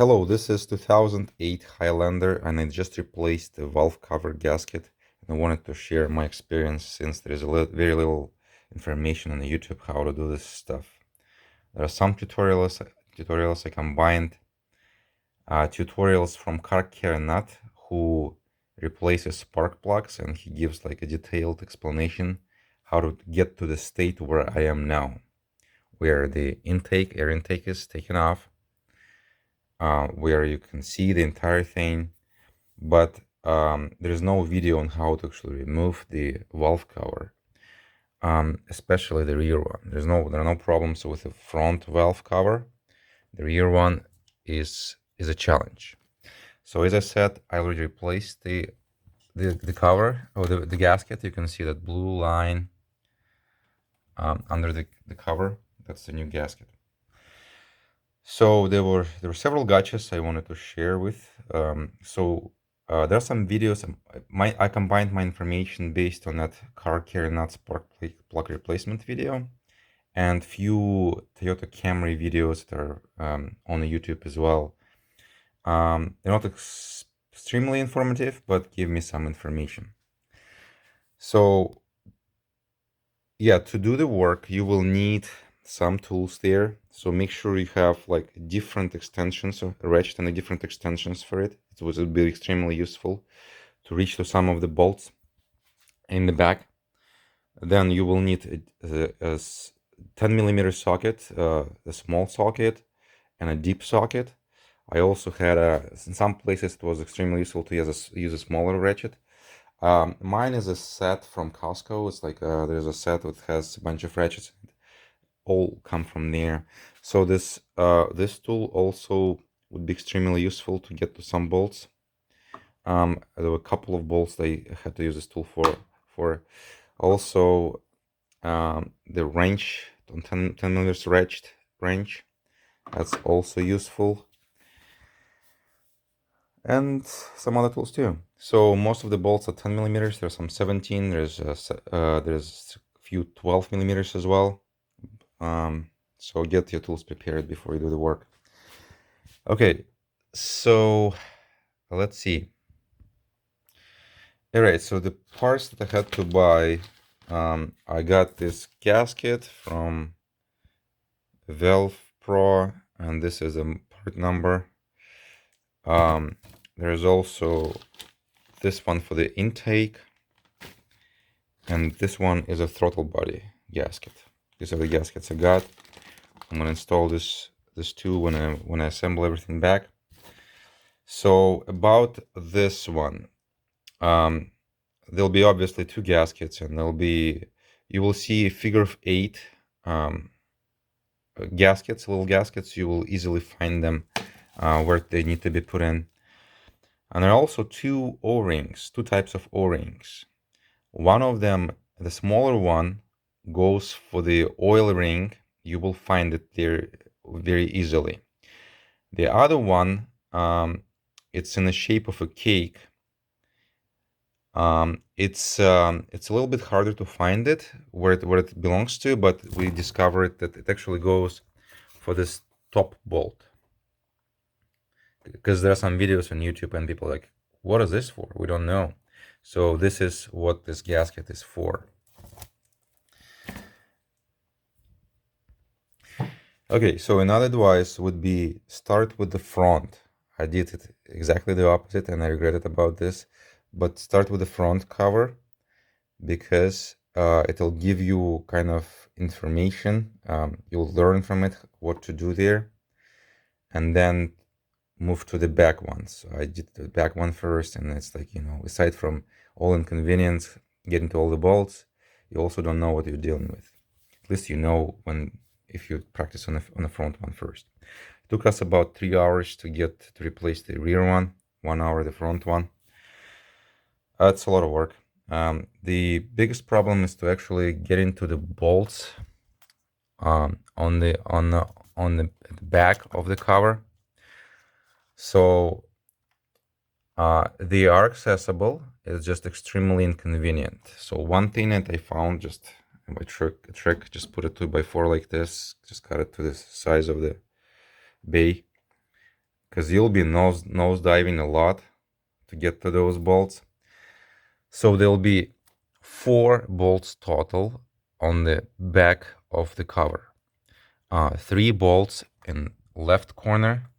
Hello, this is 2008 Highlander and I just replaced the valve cover gasket and I wanted to share my experience since there is very little information on YouTube how to do this stuff. There are some tutorials I combined tutorials from Car Care Nut who replaces spark plugs and he gives like a detailed explanation how to get to the state where I am now, where the air intake is taken off, where you can see the entire thing, but there is no video on how to actually remove the valve cover, especially the rear one. There are no problems with the front valve cover. The rear one is a challenge. So as I said, I already replaced the cover or the gasket. You can see that blue line under the cover. That's the new gasket. So there were several gotchas I wanted to share with. There are some videos. I combined my information based on that Car Care Nut spark plug replacement video, and few Toyota Camry videos that are on the YouTube as well. They're not extremely informative, but give me some information. So yeah, to do the work, you will need some tools there. So make sure you have like different extensions, or ratchet and different extensions for it. It would be extremely useful to reach to some of the bolts in the back. Then you will need a 10 millimeter socket, a small socket, and a deep socket. I also had in some places it was extremely useful to use a smaller ratchet. Mine is a set from Costco. It's like there's a set that has a bunch of ratchets. All come from there. So this tool also would be extremely useful to get to some bolts. There were a couple of bolts I had to use this tool for. Also, the wrench on 10 millimeters ratchet wrench. That's also useful. And some other tools too. So most of the bolts are 10 millimeters. There's some 17. There's a few 12 millimeters as well. So get your tools prepared before you do the work. Okay, so let's see. All right, so the parts that I had to buy, I got this gasket from Valve Pro, and this is a part number. There's also this one for the intake, and this one is a throttle body gasket. These are the gaskets I got. I'm gonna install this too when I assemble everything back. So about this one, there'll be obviously two gaskets, and you will see a figure of 8 gaskets, little gaskets. You will easily find them where they need to be put in. And there are also two types of O-rings. One of them, the smaller one, goes for the oil ring. You will find it there very easily. The other one, it's in the shape of a cake. It's a little bit harder to find it where it belongs to, but we discovered that it actually goes for this top bolt. Because there are some videos on YouTube and people are like, what is this for? We don't know. So this is what this gasket is for. Okay, so another advice would be start with the front. I did it exactly the opposite and I regretted about this, but start with the front cover because it'll give you kind of information. You'll learn from it what to do there, and then move to the back one. So I did the back one first, and it's like, aside from all inconvenience getting to all the bolts, you also don't know what you're dealing with. At least you know if you practice on the front one first. It took us about 3 hours to replace the rear one, 1 hour the front one. That's a lot of work. The biggest problem is to actually get into the bolts on the back of the cover. So they are accessible. It's just extremely inconvenient. So one thing that I found, just by trick, just put a 2x4 like this, just cut it to the size of the bay, because you'll be nose diving a lot to get to those bolts. So there'll be 4 bolts total on the back of the cover. 3 bolts in left corner,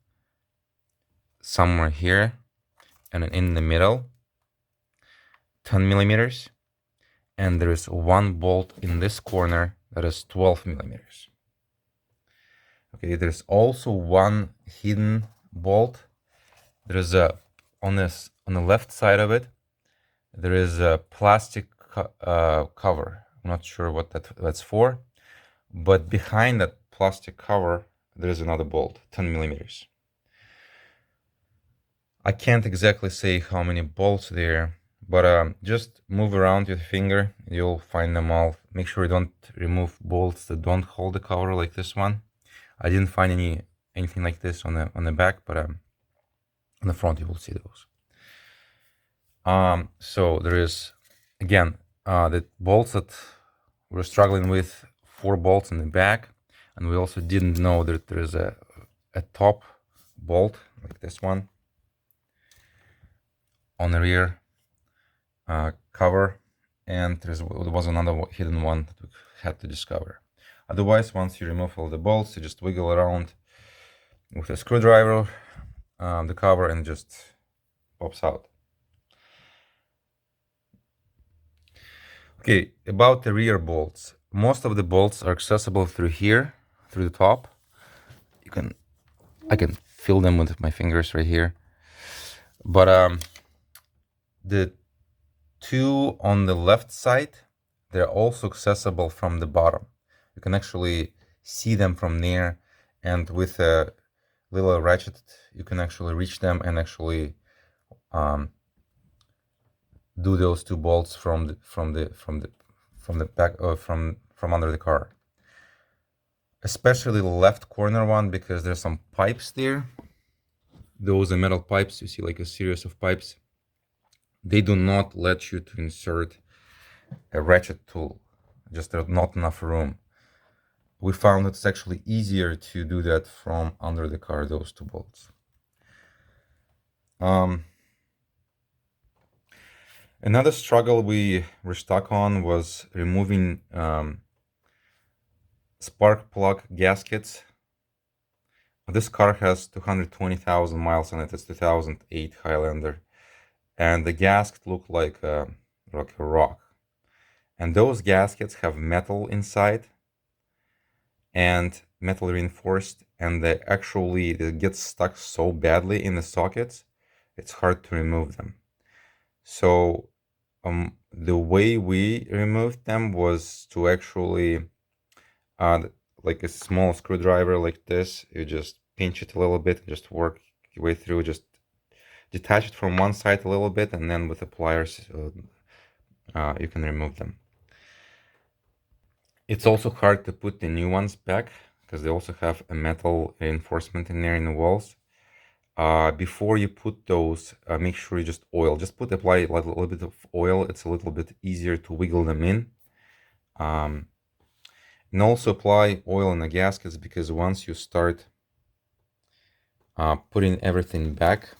somewhere here, and in the middle, 10 millimeters. And there is 1 bolt in this corner that is 12 millimeters. Okay, there's also 1 hidden bolt. There's a on the left side of it, there is a plastic cover. I'm not sure what that's for, but behind that plastic cover, there is another bolt, 10 millimeters. I can't exactly say how many bolts there, but just move around your finger, you'll find them all. Make sure you don't remove bolts that don't hold the cover like this one. I didn't find anything like this on the back, but on the front you will see those. So there is, again, the bolts that we're struggling with, 4 bolts in the back, and we also didn't know that there is a top bolt like this one on the rear cover, and there was another hidden one that we had to discover. Otherwise, once you remove all the bolts, you just wiggle around with a screwdriver the cover and just pops out. Okay, about the rear bolts. Most of the bolts are accessible through here, through the top. I can feel them with my fingers right here. But the 2 on the left side, they're also accessible from the bottom. You can actually see them from there, and with a little ratchet, you can actually reach them and actually do those 2 bolts from the back from under the car. Especially the left corner one, because there's some pipes there. Those are metal pipes. You see like a series of pipes. They do not let you to insert a ratchet tool. Just there's not enough room. We found it's actually easier to do that from under the car, those 2 bolts. Another struggle we were stuck on was removing spark plug gaskets. This car has 220,000 miles on it. It's 2008 Highlander, and the gasket looked like a rock. And those gaskets have metal inside and metal reinforced, and they get stuck so badly in the sockets, it's hard to remove them. So the way we removed them was to actually like a small screwdriver like this. You just pinch it a little bit, just work your way through, just detach it from one side a little bit, and then with the pliers you can remove them. It's also hard to put the new ones back because they also have a metal reinforcement in there in the walls. Before you put those, make sure you just apply a little bit of oil. It's a little bit easier to wiggle them in. And also apply oil in the gaskets, because once you start putting everything back,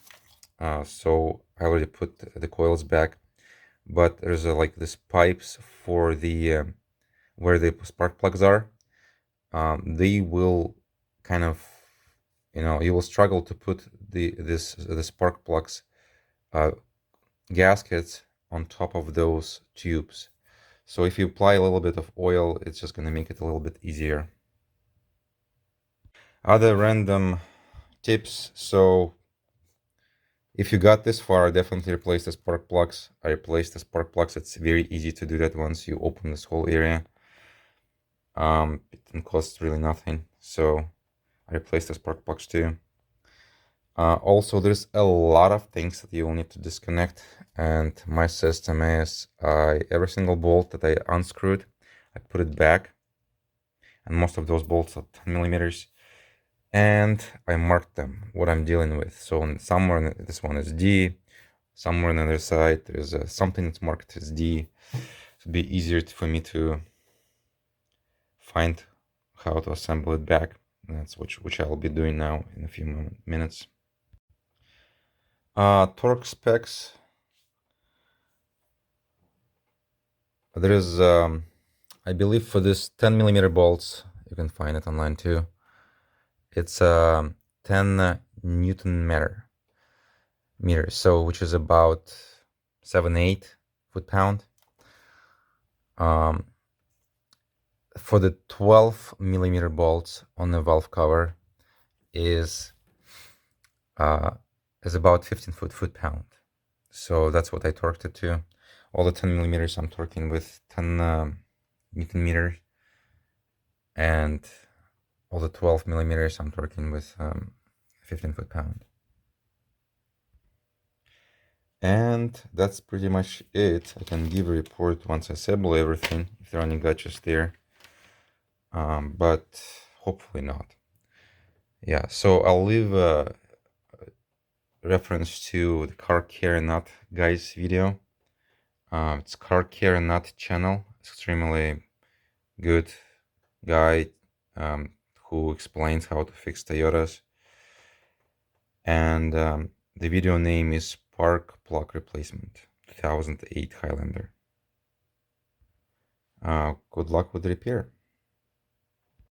so I already put the coils back, but there's like this pipes for the where the spark plugs are. They will kind of, you will struggle to put the spark plugs gaskets on top of those tubes. So if you apply a little bit of oil, it's just going to make it a little bit easier. Other random tips. So if you got this far, definitely replace the spark plugs. I replaced the spark plugs. It's very easy to do that once you open this whole area. It costs really nothing. So I replaced the spark plugs too. Also, there's a lot of things that you will need to disconnect, and my system is every single bolt that I unscrewed, I put it back, and most of those bolts are 10 millimeters, and I marked them, what I'm dealing with. So somewhere this one is D, somewhere on the other side there's something that's marked as D. It'd be easier for me to find how to assemble it back. And that's which I'll be doing now in a few minutes. Torque specs. There is, I believe, for this 10 millimeter bolts, you can find it online too. It's 10 Newton meters, so which is about 7-8 foot-pound. For the 12 millimeter bolts on the valve cover is about 15 foot-pound. So that's what I torqued it to. All the 10 millimeters I'm torquing with 10 Newton meters, and all the 12 millimeters I'm torquing with 15 foot-pound. And that's pretty much it. I can give a report once I assemble everything, if there are any gotchas there, but hopefully not. Yeah, so I'll leave a reference to the car care nut guy's video. It's car care nut channel, extremely good guy who explains how to fix Toyotas. And the video name is Spark Plug Replacement 2008 Highlander. Good luck with the repair.